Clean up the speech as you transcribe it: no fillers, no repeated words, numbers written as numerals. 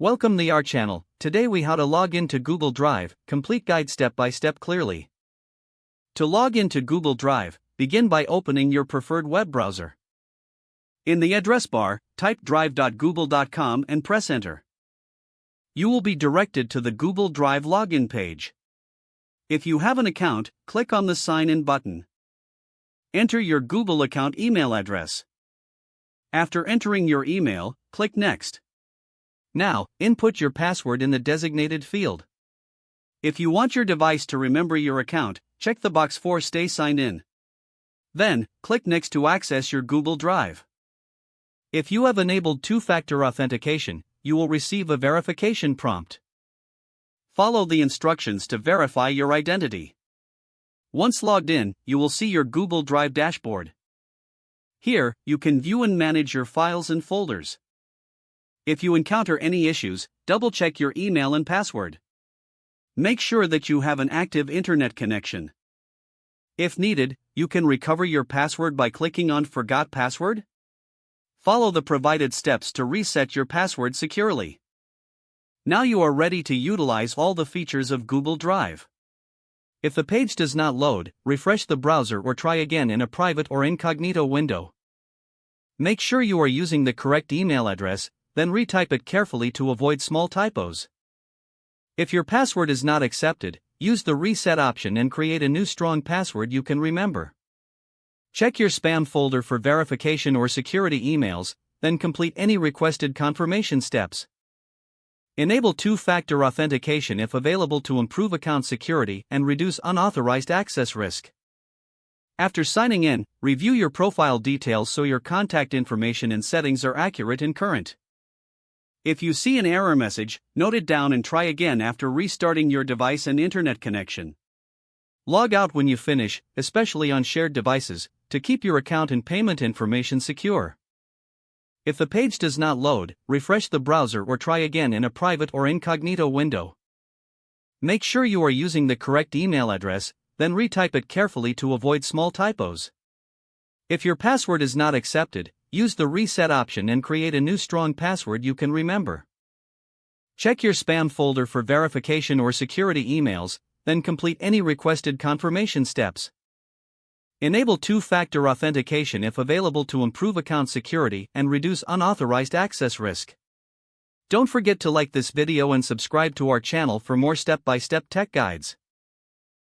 Welcome to our channel. Today we how to log into Google Drive, complete guide step by step clearly. To log into Google Drive, begin by opening your preferred web browser. In the address bar, type drive.google.com and press enter. You will be directed to the Google Drive login page. If you have an account, click on the sign in button. Enter your Google account email address. After entering your email, click next. Now, input your password in the designated field. If you want your device to remember your account, check the box for Stay Signed In. Then, click Next to access your Google Drive. If you have enabled two-factor authentication, you will receive a verification prompt. Follow the instructions to verify your identity. Once logged in, you will see your Google Drive dashboard. Here, you can view and manage your files and folders. If you encounter any issues, double-check your email and password. Make sure that you have an active internet connection. If needed, you can recover your password by clicking on Forgot Password. Follow the provided steps to reset your password securely. Now you are ready to utilize all the features of Google Drive. If the page does not load, refresh the browser or try again in a private or incognito window. Make sure you are using the correct email address, then retype it carefully to avoid small typos. If your password is not accepted, use the reset option and create a new strong password you can remember. Check your spam folder for verification or security emails, then complete any requested confirmation steps. Enable two-factor authentication if available to improve account security and reduce unauthorized access risk. After signing in, review your profile details so your contact information and settings are accurate and current. If you see an error message, note it down and try again after restarting your device and internet connection. Log out when you finish, especially on shared devices, to keep your account and payment information secure. If the page does not load, refresh the browser or try again in a private or incognito window. Make sure you are using the correct email address, then retype it carefully to avoid small typos. If your password is not accepted, use the reset option and create a new strong password you can remember. Check your spam folder for verification or security emails, then complete any requested confirmation steps. Enable two-factor authentication if available to improve account security and reduce unauthorized access risk. Don't forget to like this video and subscribe to our channel for more step-by-step tech guides.